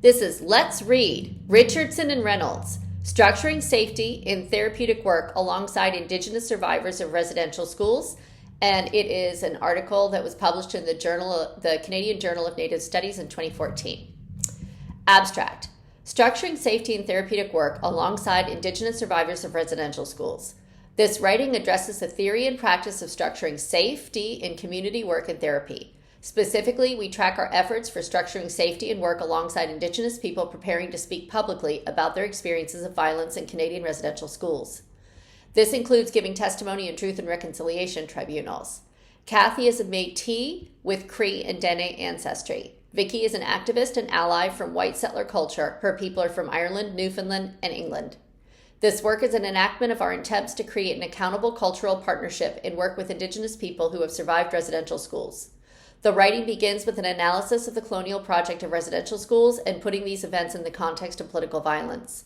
This is Let's Read, Richardson and Reynolds, Structuring Safety in Therapeutic Work Alongside Indigenous Survivors of Residential Schools. And it is an article that was published in the Canadian Journal of Native Studies in 2014. Abstract: Structuring Safety in Therapeutic Work Alongside Indigenous Survivors of Residential Schools. This writing addresses the theory and practice of structuring safety in community work and therapy. Specifically, we track our efforts for structuring safety and work alongside Indigenous people preparing to speak publicly about their experiences of violence in Canadian residential schools. This includes giving testimony in truth and reconciliation tribunals. Kathy is a Métis with Cree and Dene ancestry. Vicky is an activist and ally from white settler culture. Her people are from Ireland, Newfoundland, and England. This work is an enactment of our attempts to create an accountable cultural partnership and work with Indigenous people who have survived residential schools. The writing begins with an analysis of the colonial project of residential schools and putting these events in the context of political violence.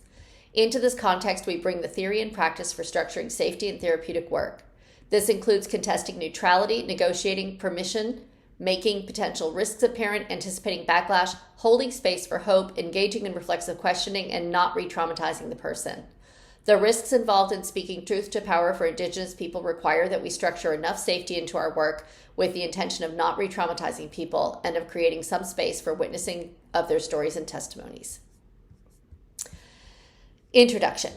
Into this context, we bring the theory and practice for structuring safety and therapeutic work. This includes contesting neutrality, negotiating permission, making potential risks apparent, anticipating backlash, holding space for hope, engaging in reflexive questioning, and not re-traumatizing the person. The risks involved in speaking truth to power for Indigenous people require that we structure enough safety into our work with the intention of not re-traumatizing people and of creating some space for witnessing of their stories and testimonies. Introduction.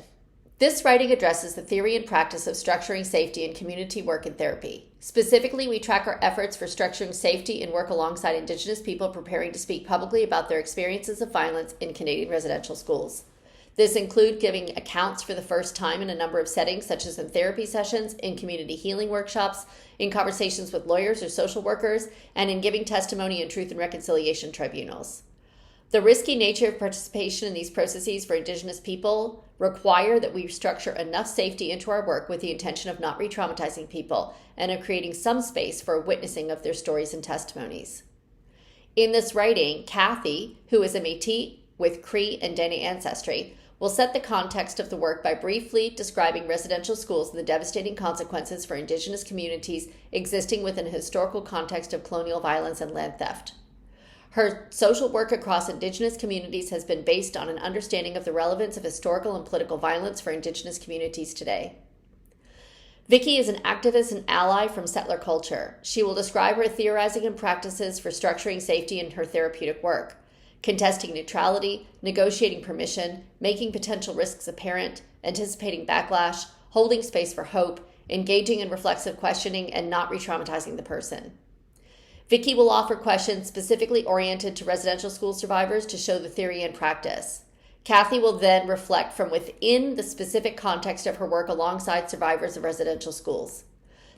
This writing addresses the theory and practice of structuring safety in community work and therapy. Specifically, we track our efforts for structuring safety and work alongside Indigenous people preparing to speak publicly about their experiences of violence in Canadian residential schools. This includes giving accounts for the first time in a number of settings, such as in therapy sessions, in community healing workshops, in conversations with lawyers or social workers, and in giving testimony in truth and reconciliation tribunals. The risky nature of participation in these processes for Indigenous people require that we structure enough safety into our work with the intention of not re-traumatizing people and of creating some space for witnessing of their stories and testimonies. In this writing, Kathy, who is a Métis with Cree and Dene ancestry, will set the context of the work by briefly describing residential schools and the devastating consequences for Indigenous communities existing within a historical context of colonial violence and land theft. Her social work across Indigenous communities has been based on an understanding of the relevance of historical and political violence for Indigenous communities today. Vicky is an activist and ally from settler culture. She will describe her theorizing and practices for structuring safety in her therapeutic work, contesting neutrality, negotiating permission, making potential risks apparent, anticipating backlash, holding space for hope, engaging in reflexive questioning, and not re-traumatizing the person. Vicky will offer questions specifically oriented to residential school survivors to show the theory and practice. Kathy will then reflect from within the specific context of her work alongside survivors of residential schools.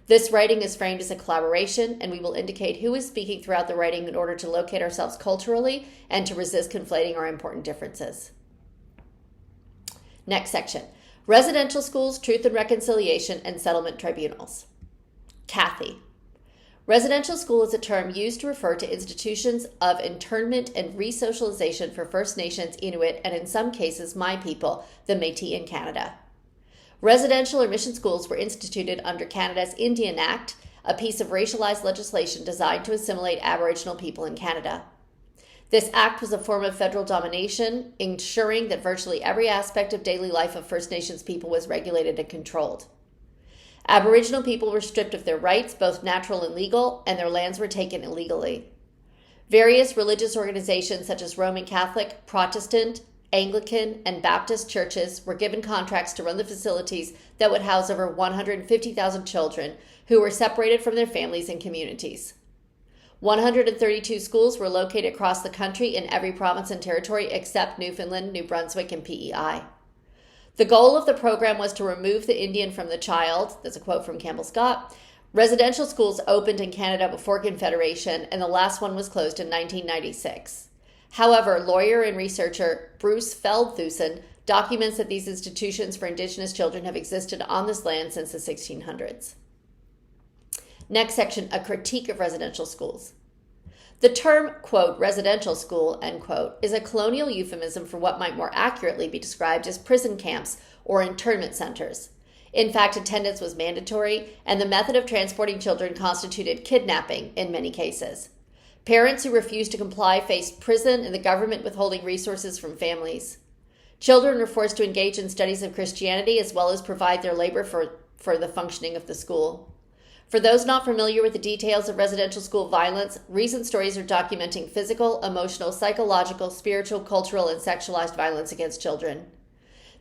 This writing is framed as a collaboration, and we will indicate who is speaking throughout the writing in order to locate ourselves culturally and to resist conflating our important differences. Next section: Residential Schools, Truth and Reconciliation, and Settlement Tribunals. Kathy. Residential school is a term used to refer to institutions of internment and resocialization for First Nations, Inuit, and in some cases, my people, the Métis in Canada. Residential or mission schools were instituted under Canada's Indian Act, a piece of racialized legislation designed to assimilate Aboriginal people in Canada. This act was a form of federal domination, ensuring that virtually every aspect of daily life of First Nations people was regulated and controlled. Aboriginal people were stripped of their rights, both natural and legal, and their lands were taken illegally. Various religious organizations such as Roman Catholic, Protestant, Anglican, and Baptist churches were given contracts to run the facilities that would house over 150,000 children who were separated from their families and communities. 132 schools were located across the country in every province and territory except Newfoundland, New Brunswick, and PEI. The goal of the program was to remove the Indian from the child. That's a quote from Campbell Scott. Residential schools opened in Canada before Confederation, and the last one was closed in 1996. However, lawyer and researcher Bruce Feldhusen documents that these institutions for Indigenous children have existed on this land since the 1600s. Next section: A critique of residential schools. The term, quote, residential school, end quote, is a colonial euphemism for what might more accurately be described as prison camps or internment centers. In fact, attendance was mandatory, and the method of transporting children constituted kidnapping in many cases. Parents who refused to comply faced prison and the government withholding resources from families. Children were forced to engage in studies of Christianity as well as provide their labor for the functioning of the school. For those not familiar with the details of residential school violence, recent stories are documenting physical, emotional, psychological, spiritual, cultural, and sexualized violence against children.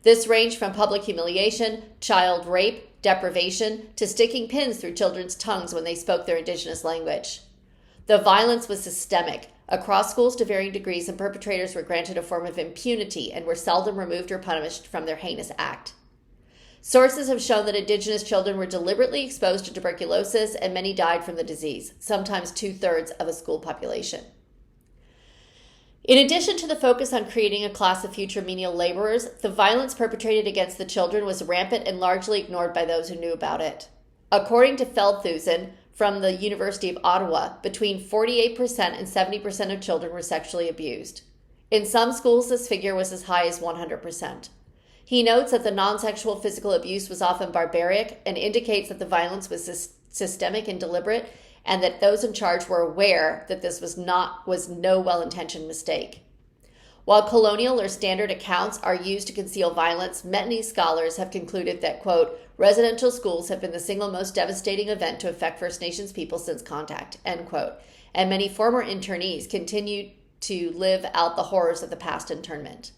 This ranged from public humiliation, child rape, deprivation, to sticking pins through children's tongues when they spoke their indigenous language. The violence was systemic, across schools to varying degrees, and perpetrators were granted a form of impunity and were seldom removed or punished from their heinous act. Sources have shown that Indigenous children were deliberately exposed to tuberculosis, and many died from the disease, sometimes 2/3 of a school population. In addition to the focus on creating a class of future menial laborers, the violence perpetrated against the children was rampant and largely ignored by those who knew about it. According to Feldhusen from the University of Ottawa, between 48% and 70% of children were sexually abused. In some schools, this figure was as high as 100%. He notes that the non-sexual physical abuse was often barbaric and indicates that the violence was systemic and deliberate, and that those in charge were aware that this was no well-intentioned mistake. While colonial or standard accounts are used to conceal violence, many scholars have concluded that, quote, residential schools have been the single most devastating event to affect First Nations people since contact, end quote, and many former internees continue to live out the horrors of the past internment.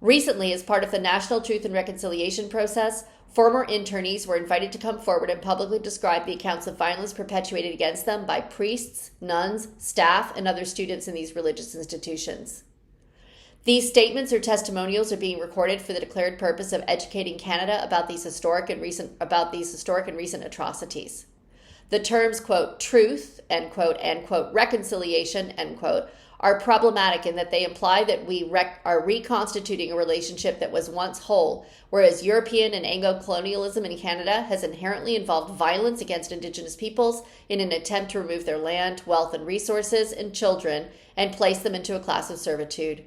Recently, as part of the National Truth and Reconciliation process, former internees were invited to come forward and publicly describe the accounts of violence perpetuated against them by priests, nuns, staff, and other students in these religious institutions. These statements or testimonials are being recorded for the declared purpose of educating Canada about these historic and recent atrocities. The terms, quote, truth, end quote, and, quote, reconciliation, end quote, are problematic in that they imply that we are reconstituting a relationship that was once whole, whereas European and Anglo-colonialism in Canada has inherently involved violence against Indigenous peoples in an attempt to remove their land, wealth, and resources and children and place them into a class of servitude.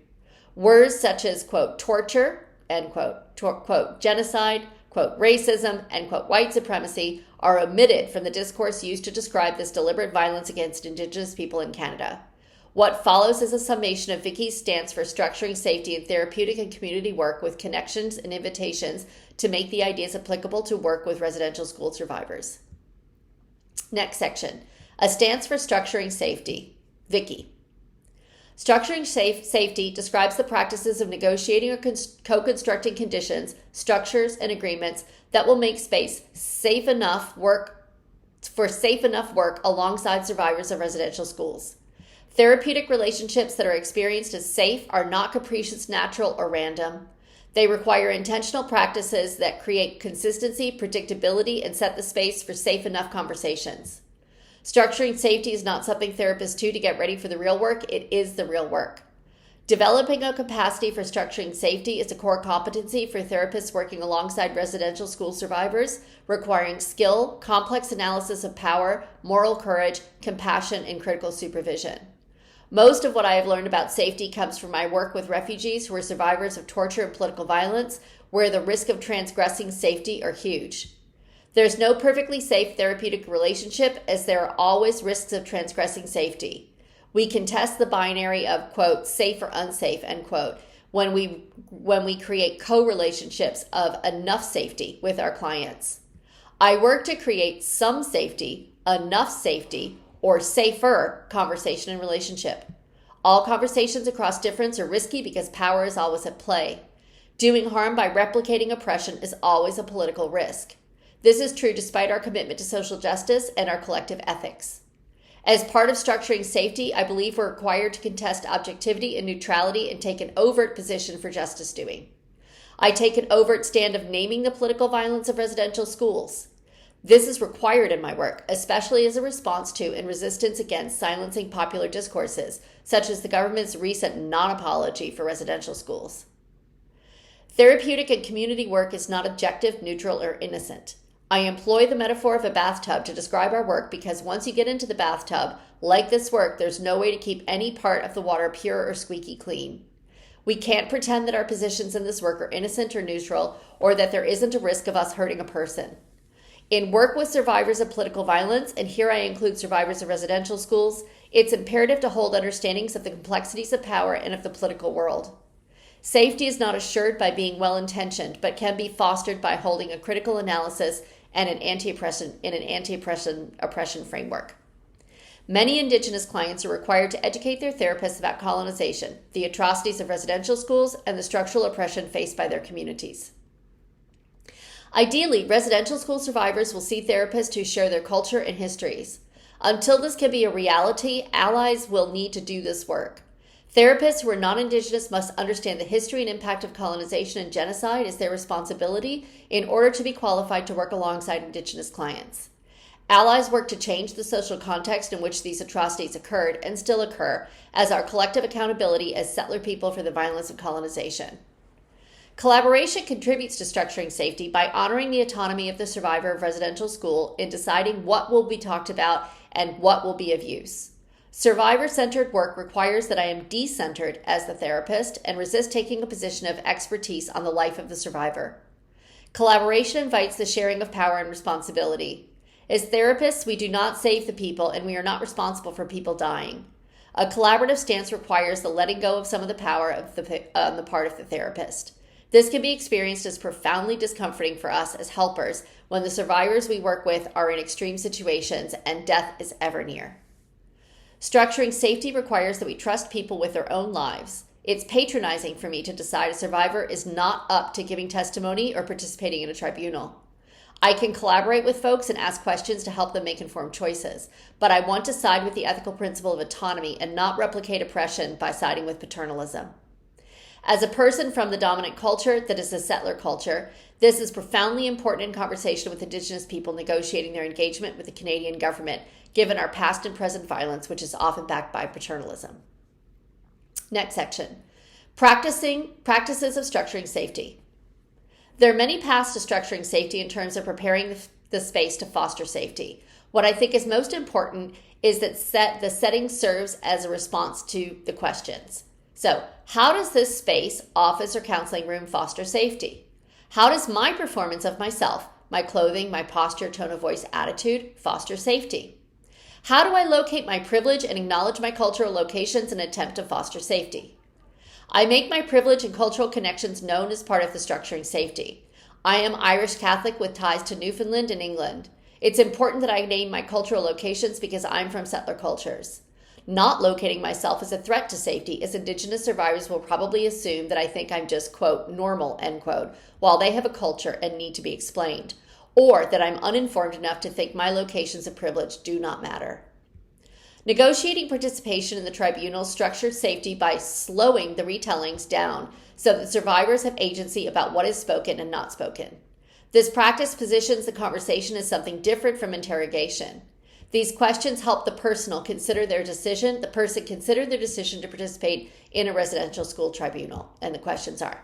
Words such as, quote, torture, end quote, quote, genocide, quote, racism, and, quote, white supremacy are omitted from the discourse used to describe this deliberate violence against Indigenous people in Canada. What follows is a summation of Vicky's stance for structuring safety in therapeutic and community work with connections and invitations to make the ideas applicable to work with residential school survivors. Next section, a stance for structuring safety. Vicky. Structuring safety describes the practices of negotiating or co-constructing conditions, structures, and agreements that will make safe enough work alongside survivors of residential schools. Therapeutic relationships that are experienced as safe are not capricious, natural, or random. They require intentional practices that create consistency, predictability, and set the space for safe enough conversations. Structuring safety is not something therapists do to get ready for the real work. It is the real work. Developing a capacity for structuring safety is a core competency for therapists working alongside residential school survivors, requiring skill, complex analysis of power, moral courage, compassion, and critical supervision. Most of what I have learned about safety comes from my work with refugees who are survivors of torture and political violence, where the risk of transgressing safety are huge. There's no perfectly safe therapeutic relationship, as there are always risks of transgressing safety. We can test the binary of, quote, safe or unsafe, end quote, when we create co-relationships of enough safety with our clients. I work to create some safety, enough safety, or safer conversation and relationship. All conversations across difference are risky because power is always at play. Doing harm by replicating oppression is always a political risk. This is true despite our commitment to social justice and our collective ethics. As part of structuring safety, I believe we're required to contest objectivity and neutrality and take an overt position for justice doing. I take an overt stand of naming the political violence of residential schools. This is required in my work, especially as a response to and resistance against silencing popular discourses, such as the government's recent non-apology for residential schools. Therapeutic and community work is not objective, neutral, or innocent. I employ the metaphor of a bathtub to describe our work because once you get into the bathtub, like this work, there's no way to keep any part of the water pure or squeaky clean. We can't pretend that our positions in this work are innocent or neutral, or that there isn't a risk of us hurting a person. In work with survivors of political violence, and here I include survivors of residential schools, It's imperative to hold understandings of the complexities of power and of the political world. Safety is not assured by being well-intentioned, but can be fostered by holding a critical analysis and an anti-oppression framework. Many Indigenous clients are required to educate their therapists about colonization, the atrocities of residential schools, and the structural oppression faced by their communities. Ideally, residential school survivors will see therapists who share their culture and histories. Until this can be a reality, allies will need to do this work. Therapists who are non-Indigenous must understand the history and impact of colonization and genocide as their responsibility in order to be qualified to work alongside Indigenous clients. Allies work to change the social context in which these atrocities occurred and still occur as our collective accountability as settler people for the violence of colonization. Collaboration contributes to structuring safety by honoring the autonomy of the survivor of residential school in deciding what will be talked about and what will be of use. Survivor-centered work requires that I am decentered as the therapist and resist taking a position of expertise on the life of the survivor. Collaboration invites the sharing of power and responsibility. As therapists, we do not save the people, and we are not responsible for people dying. A collaborative stance requires the letting go of some of the power on the part of the therapist. This can be experienced as profoundly discomforting for us as helpers when the survivors we work with are in extreme situations and death is ever near. Structuring safety requires that we trust people with their own lives. It's patronizing for me to decide a survivor is not up to giving testimony or participating in a tribunal. I can collaborate with folks and ask questions to help them make informed choices, but I want to side with the ethical principle of autonomy and not replicate oppression by siding with paternalism. As a person from the dominant culture that is the settler culture, this is profoundly important in conversation with Indigenous people negotiating their engagement with the Canadian government, given our past and present violence, which is often backed by paternalism. Next section, practices of structuring safety. There are many paths to structuring safety in terms of preparing the space to foster safety. What I think is most important is that the setting serves as a response to the questions. So, how does this space, office, or counseling room foster safety? How does my performance of myself, my clothing, my posture, tone of voice, attitude, foster safety? How do I locate my privilege and acknowledge my cultural locations in an attempt to foster safety? I make my privilege and cultural connections known as part of the structuring safety. I am Irish Catholic with ties to Newfoundland and England. It's important that I name my cultural locations because I'm from settler cultures. Not locating myself as a threat to safety, as Indigenous survivors will probably assume that I think I'm just, quote, normal, end quote, while they have a culture and need to be explained, or that I'm uninformed enough to think my locations of privilege do not matter. Negotiating participation in the tribunal structures safety by slowing the retellings down so that survivors have agency about what is spoken and not spoken. This practice positions the conversation as something different from interrogation. These questions help the person consider their decision to participate in a residential school tribunal. And the questions are,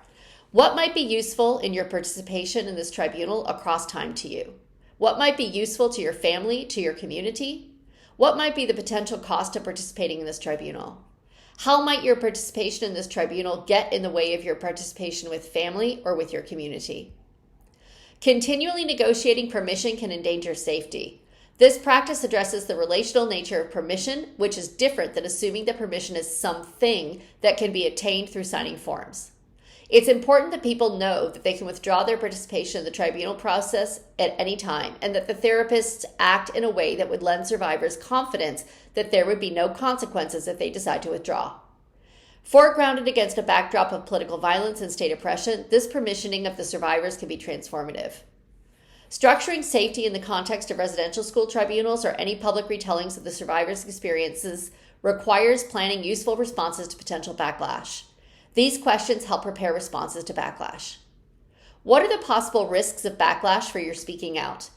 what might be useful in your participation in this tribunal across time to you? What might be useful to your family, to your community? What might be the potential cost of participating in this tribunal? How might your participation in this tribunal get in the way of your participation with family or with your community? Continually negotiating permission can endanger safety. This practice addresses the relational nature of permission, which is different than assuming that permission is something that can be attained through signing forms. It's important that people know that they can withdraw their participation in the tribunal process at any time, and that the therapists act in a way that would lend survivors confidence that there would be no consequences if they decide to withdraw. Foregrounded against a backdrop of political violence and state oppression, this permissioning of the survivors can be transformative. Structuring safety in the context of residential school tribunals or any public retellings of the survivors' experiences requires planning useful responses to potential backlash. These questions help prepare responses to backlash. What are the possible risks of backlash for your speaking out?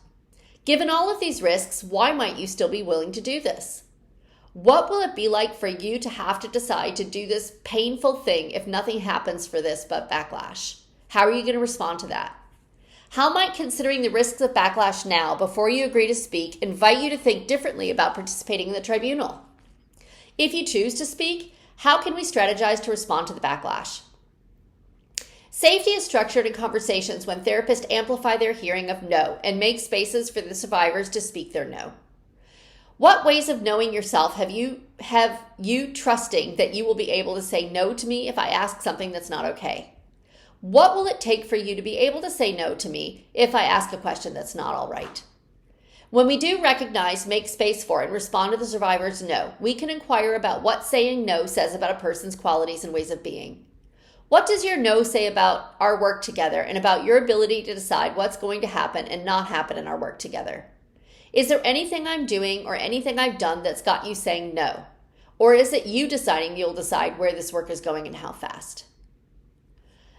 Given all of these risks, why might you still be willing to do this? What will it be like for you to have to decide to do this painful thing if nothing happens for this but backlash? How are you going to respond to that? How might considering the risks of backlash now, before you agree to speak, invite you to think differently about participating in the tribunal? If you choose to speak, how can we strategize to respond to the backlash? Safety is structured in conversations when therapists amplify their hearing of no and make spaces for the survivors to speak their no. What ways of knowing yourself have you trusting that you will be able to say no to me if I ask something that's not okay? What will it take for you to be able to say no to me if I ask a question that's not all right? When we do recognize, make space for, and respond to the survivor's no, we can inquire about what saying no says about a person's qualities and ways of being. What does your no say about our work together and about your ability to decide what's going to happen and not happen in our work together? Is there anything I'm doing or anything I've done that's got you saying no? Or is it you deciding you'll decide where this work is going and how fast?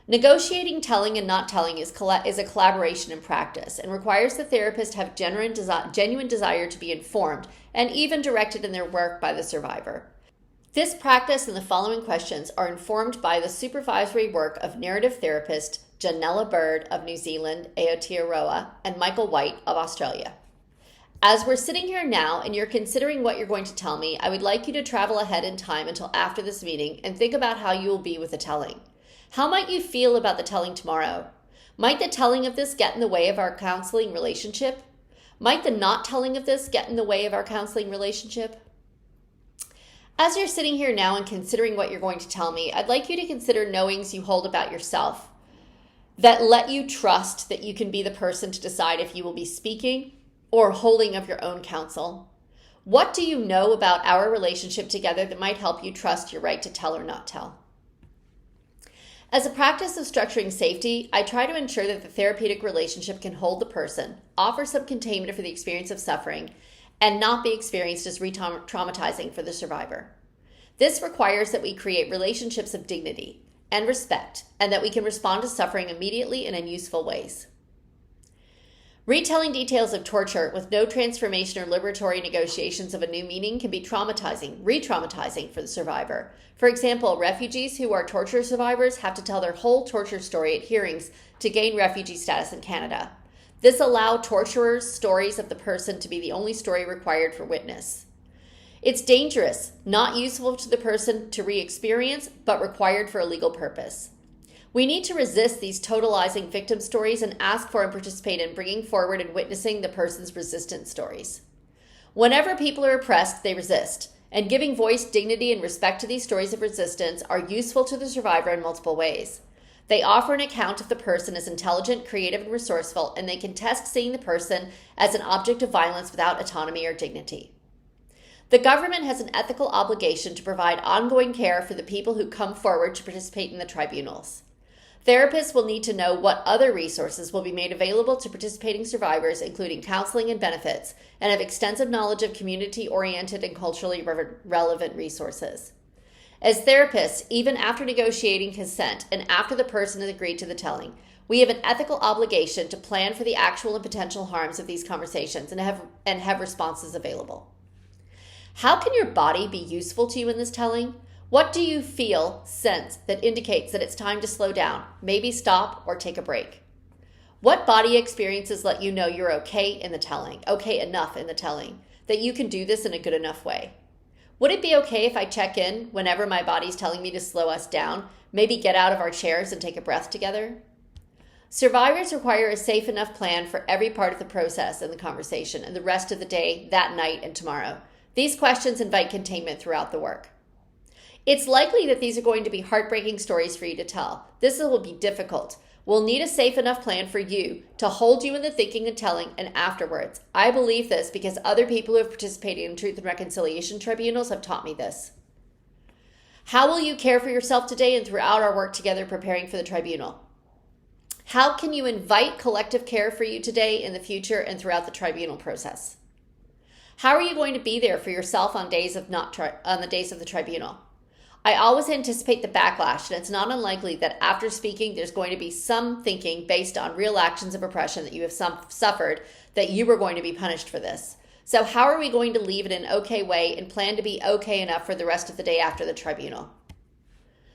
Negotiating telling and not telling is a collaboration in practice and requires the therapist have genuine desire to be informed and even directed in their work by the survivor. This practice and the following questions are informed by the supervisory work of narrative therapist Janella Bird of New Zealand, Aotearoa, and Michael White of Australia. As we're sitting here now and you're considering what you're going to tell me, I would like you to travel ahead in time until after this meeting and think about how you will be with the telling. How might you feel about the telling tomorrow? Might the telling of this get in the way of our counseling relationship? Might the not telling of this get in the way of our counseling relationship? As you're sitting here now and considering what you're going to tell me, I'd like you to consider knowings you hold about yourself that let you trust that you can be the person to decide if you will be speaking or holding of your own counsel. What do you know about our relationship together that might help you trust your right to tell or not tell? As a practice of structuring safety, I try to ensure that the therapeutic relationship can hold the person, offer some containment for the experience of suffering, and not be experienced as re-traumatizing for the survivor. This requires that we create relationships of dignity and respect, and that we can respond to suffering immediately and in useful ways. Retelling details of torture with no transformation or liberatory negotiations of a new meaning can be traumatizing, re-traumatizing for the survivor. For example, refugees who are torture survivors have to tell their whole torture story at hearings to gain refugee status in Canada. This allows torturers' stories of the person to be the only story required for witness. It's dangerous, not useful to the person to re-experience, but required for a legal purpose. We need to resist these totalizing victim stories and ask for and participate in bringing forward and witnessing the person's resistance stories. Whenever people are oppressed, they resist, and giving voice, dignity, and respect to these stories of resistance are useful to the survivor in multiple ways. They offer an account of the person as intelligent, creative, and resourceful, and they contest seeing the person as an object of violence without autonomy or dignity. The government has an ethical obligation to provide ongoing care for the people who come forward to participate in the tribunals. Therapists will need to know what other resources will be made available to participating survivors, including counseling and benefits, and have extensive knowledge of community-oriented and culturally relevant resources. As therapists, even after negotiating consent and after the person has agreed to the telling, we have an ethical obligation to plan for the actual and potential harms of these conversations and have responses available. How can your body be useful to you in this telling? What do you feel, sense, that indicates that it's time to slow down, maybe stop or take a break? What body experiences let you know you're okay in the telling, okay enough in the telling, that you can do this in a good enough way? Would it be okay if I check in whenever my body's telling me to slow us down, maybe get out of our chairs and take a breath together? Survivors require a safe enough plan for every part of the process and the conversation and the rest of the day, that night, and tomorrow. These questions invite containment throughout the work. It's likely that these are going to be heartbreaking stories for you to tell. This will be difficult. We'll need a safe enough plan for you to hold you in the thinking and telling and afterwards. I believe this because other people who have participated in truth and reconciliation tribunals have taught me this. How will you care for yourself today and throughout our work together preparing for the tribunal? How can you invite collective care for you today, in the future, and throughout the tribunal process? How are you going to be there for yourself on the days of the tribunal? I always anticipate the backlash, and it's not unlikely that after speaking, there's going to be some thinking based on real actions of oppression that you have suffered that you were going to be punished for this. So how are we going to leave it in an okay way and plan to be okay enough for the rest of the day after the tribunal?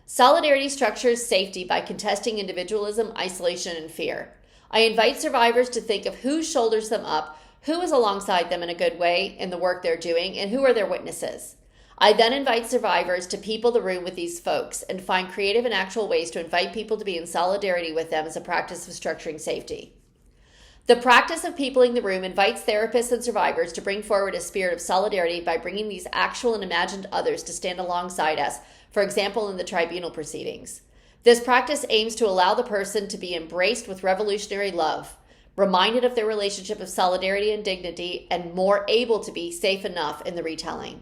Solidarity structures safety by contesting individualism, isolation, and fear. I invite survivors to think of who shoulders them up, who is alongside them in a good way in the work they're doing, and who are their witnesses. I then invite survivors to people the room with these folks and find creative and actual ways to invite people to be in solidarity with them as a practice of structuring safety. The practice of peopling the room invites therapists and survivors to bring forward a spirit of solidarity by bringing these actual and imagined others to stand alongside us, for example, in the tribunal proceedings. This practice aims to allow the person to be embraced with revolutionary love, reminded of their relationship of solidarity and dignity, and more able to be safe enough in the retelling.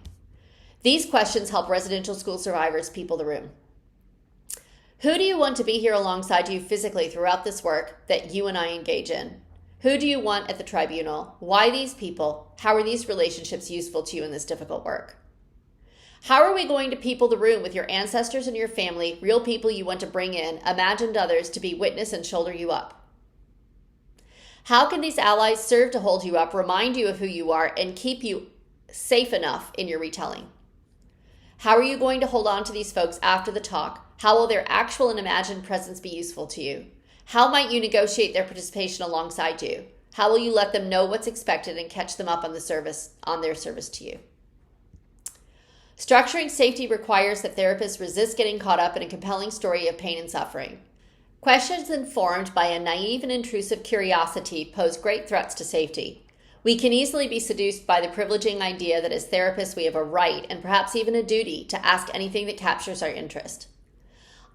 These questions help residential school survivors people the room. Who do you want to be here alongside you physically throughout this work that you and I engage in? Who do you want at the tribunal? Why these people? How are these relationships useful to you in this difficult work? How are we going to people the room with your ancestors and your family, real people you want to bring in, imagined others to be witness and shoulder you up? How can these allies serve to hold you up, remind you of who you are, and keep you safe enough in your retelling? How are you going to hold on to these folks after the talk? How will their actual and imagined presence be useful to you? How might you negotiate their participation alongside you? How will you let them know what's expected and catch them up on their service to you? Structuring safety requires that therapists resist getting caught up in a compelling story of pain and suffering. Questions informed by a naive and intrusive curiosity pose great threats to safety. We can easily be seduced by the privileging idea that as therapists we have a right and perhaps even a duty to ask anything that captures our interest.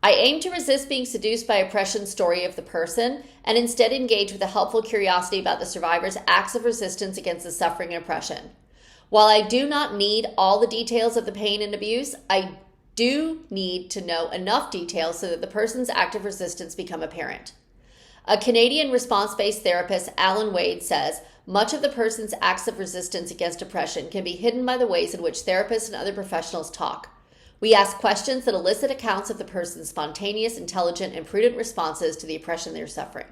I aim to resist being seduced by oppression's story of the person and instead engage with a helpful curiosity about the survivor's acts of resistance against the suffering and oppression. While I do not need all the details of the pain and abuse, I do need to know enough details so that the person's act of resistance become apparent. A Canadian response-based therapist, Alan Wade, says, much of the person's acts of resistance against oppression can be hidden by the ways in which therapists and other professionals talk. We ask questions that elicit accounts of the person's spontaneous, intelligent, and prudent responses to the oppression they're suffering.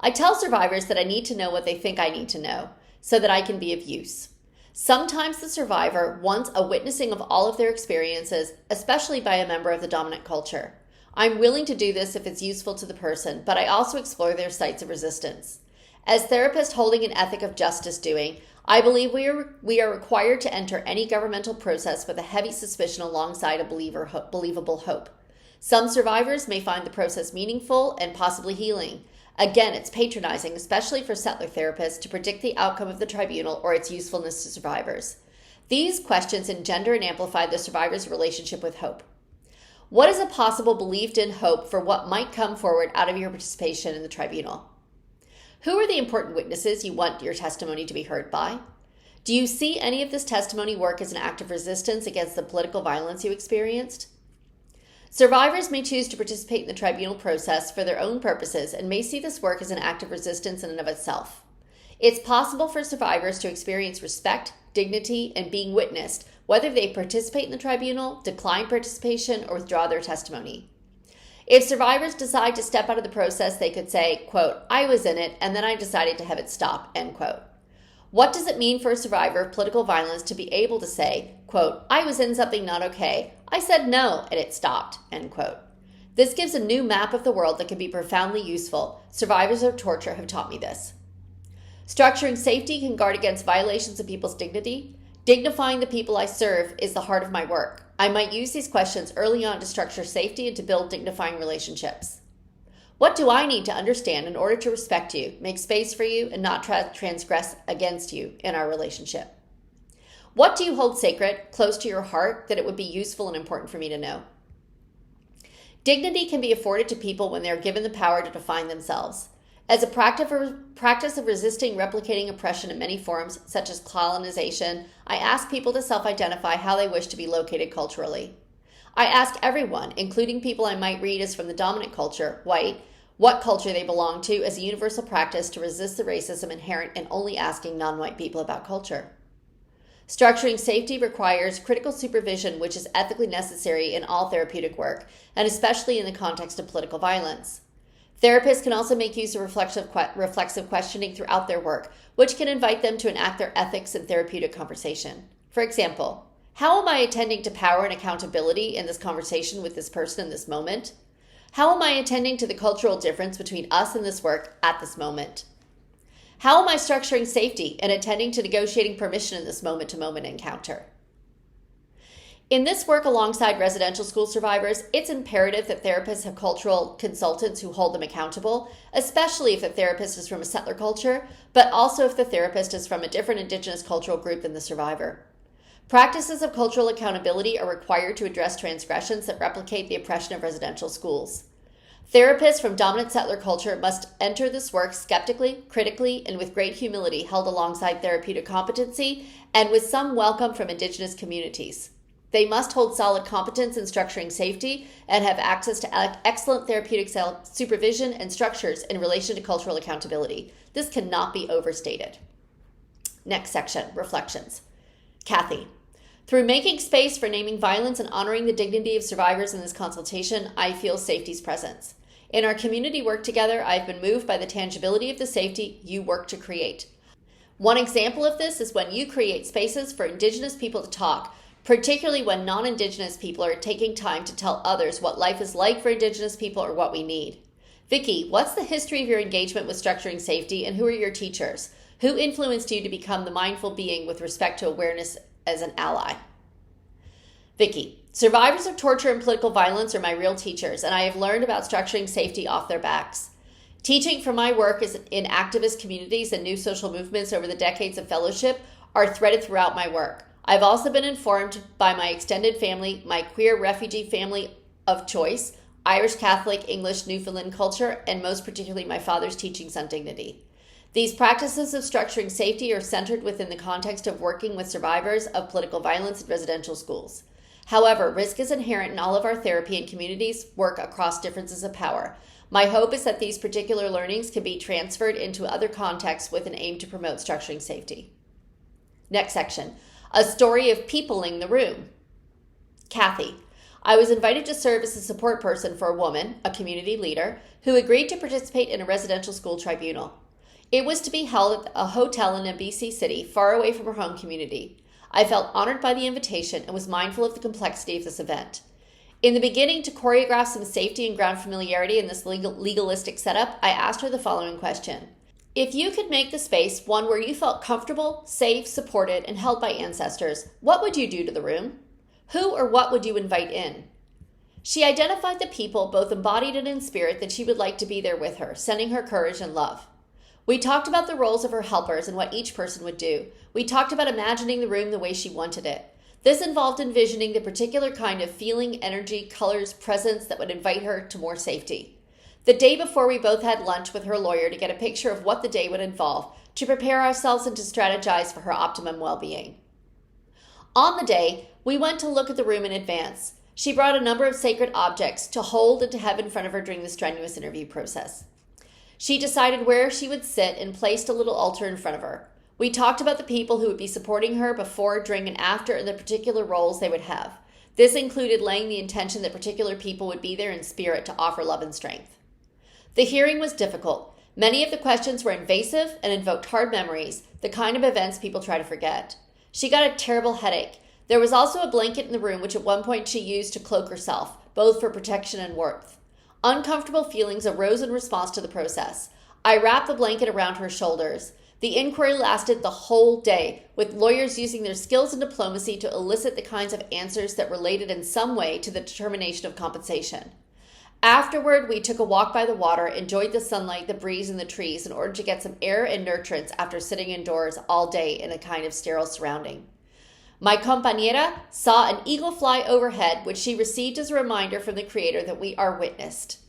I tell survivors that I need to know what they think I need to know so that I can be of use. Sometimes the survivor wants a witnessing of all of their experiences, especially by a member of the dominant culture. I'm willing to do this if it's useful to the person, but I also explore their sites of resistance. As therapists holding an ethic of justice doing, I believe we are required to enter any governmental process with a heavy suspicion alongside a believable hope. Some survivors may find the process meaningful and possibly healing. Again, it's patronizing, especially for settler therapists, to predict the outcome of the tribunal or its usefulness to survivors. These questions engender and amplify the survivor's relationship with hope. What is a possible believed in hope for what might come forward out of your participation in the tribunal? Who are the important witnesses you want your testimony to be heard by? Do you see any of this testimony work as an act of resistance against the political violence you experienced? Survivors may choose to participate in the tribunal process for their own purposes and may see this work as an act of resistance in and of itself. It's possible for survivors to experience respect, dignity, and being witnessed, whether they participate in the tribunal, decline participation, or withdraw their testimony. If survivors decide to step out of the process, they could say, quote, I was in it, and then I decided to have it stop, end quote. What does it mean for a survivor of political violence to be able to say, quote, I was in something not okay, I said no, and it stopped, end quote. This gives a new map of the world that can be profoundly useful. Survivors of torture have taught me this. Structuring safety can guard against violations of people's dignity. Dignifying the people I serve is the heart of my work. I might use these questions early on to structure safety and to build dignifying relationships. What do I need to understand in order to respect you, make space for you, and not transgress against you in our relationship? What do you hold sacred, close to your heart, that it would be useful and important for me to know? Dignity can be afforded to people when they are given the power to define themselves. As a practice of resisting replicating oppression in many forms, such as colonization, I ask people to self-identify how they wish to be located culturally. I ask everyone, including people I might read as from the dominant culture, white, what culture they belong to as a universal practice to resist the racism inherent in only asking non-white people about culture. Structuring safety requires critical supervision, which is ethically necessary in all therapeutic work, and especially in the context of political violence. Therapists can also make use of reflexive questioning throughout their work, which can invite them to enact their ethics in therapeutic conversation. For example, how am I attending to power and accountability in this conversation with this person in this moment? How am I attending to the cultural difference between us and this work at this moment? How am I structuring safety and attending to negotiating permission in this moment-to-moment encounter? In this work alongside residential school survivors, it's imperative that therapists have cultural consultants who hold them accountable, especially if the therapist is from a settler culture, but also if the therapist is from a different Indigenous cultural group than the survivor. Practices of cultural accountability are required to address transgressions that replicate the oppression of residential schools. Therapists from dominant settler culture must enter this work skeptically, critically, and with great humility, held alongside therapeutic competency and with some welcome from Indigenous communities. They must hold solid competence in structuring safety and have access to excellent therapeutic supervision and structures in relation to cultural accountability. This cannot be overstated. Next section, reflections. Kathy. Through making space for naming violence and honoring the dignity of survivors in this consultation, I feel safety's presence. In our community work together, I've been moved by the tangibility of the safety you work to create. One example of this is when you create spaces for Indigenous people to talk, particularly when non-Indigenous people are taking time to tell others what life is like for Indigenous people or what we need. Vicky, what's the history of your engagement with structuring safety and who are your teachers? Who influenced you to become the mindful being with respect to awareness as an ally? Vicky, survivors of torture and political violence are my real teachers, and I have learned about structuring safety off their backs. Teaching from my work in activist communities and new social movements over the decades of fellowship are threaded throughout my work. I've also been informed by my extended family, my queer refugee family of choice, Irish Catholic, English, Newfoundland culture, and most particularly my father's teachings on dignity. These practices of structuring safety are centered within the context of working with survivors of political violence in residential schools. However, risk is inherent in all of our therapy and communities work across differences of power. My hope is that these particular learnings can be transferred into other contexts with an aim to promote structuring safety. Next section. A story of peopling the room. Kathy, I was invited to serve as a support person for a woman, a community leader, who agreed to participate in a residential school tribunal. It was to be held at a hotel in a BC city, far away from her home community. I felt honored by the invitation and was mindful of the complexity of this event. In the beginning, to choreograph some safety and ground familiarity in this legalistic setup, I asked her the following question. If you could make the space one where you felt comfortable, safe, supported, and held by ancestors, what would you do to the room? Who or what would you invite in? She identified the people, both embodied and in spirit, that she would like to be there with her, sending her courage and love. We talked about the roles of her helpers and what each person would do. We talked about imagining the room the way she wanted it. This involved envisioning the particular kind of feeling, energy, colors, presence that would invite her to more safety. The day before, we both had lunch with her lawyer to get a picture of what the day would involve, to prepare ourselves and to strategize for her optimum well-being. On the day, we went to look at the room in advance. She brought a number of sacred objects to hold and to have in front of her during the strenuous interview process. She decided where she would sit and placed a little altar in front of her. We talked about the people who would be supporting her before, during, and after, and the particular roles they would have. This included laying the intention that particular people would be there in spirit to offer love and strength. The hearing was difficult. Many of the questions were invasive and invoked hard memories, the kind of events people try to forget. She got a terrible headache. There was also a blanket in the room, which at one point she used to cloak herself, both for protection and warmth. Uncomfortable feelings arose in response to the process. I wrapped the blanket around her shoulders. The inquiry lasted the whole day, with lawyers using their skills and diplomacy to elicit the kinds of answers that related in some way to the determination of compensation. Afterward, we took a walk by the water, enjoyed the sunlight, the breeze, and the trees in order to get some air and nurturance after sitting indoors all day in a kind of sterile surrounding. My compañera saw an eagle fly overhead, which she received as a reminder from the Creator that we are witnessed.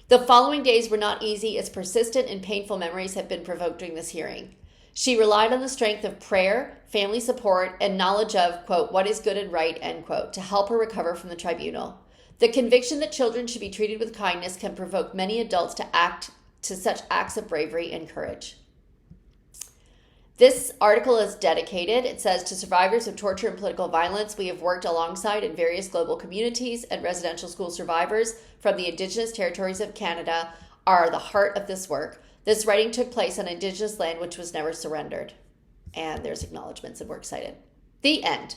The following days were not easy, as persistent and painful memories have been provoked during this hearing. She relied on the strength of prayer, family support, and knowledge of, quote, what is good and right, end quote, to help her recover from the tribunal. The conviction that children should be treated with kindness can provoke many adults to act to such acts of bravery and courage. This article is dedicated, it says, to survivors of torture and political violence we have worked alongside in various global communities, and residential school survivors from the Indigenous territories of Canada are the heart of this work. This writing took place on Indigenous land which was never surrendered. And there's acknowledgements and works cited. The end.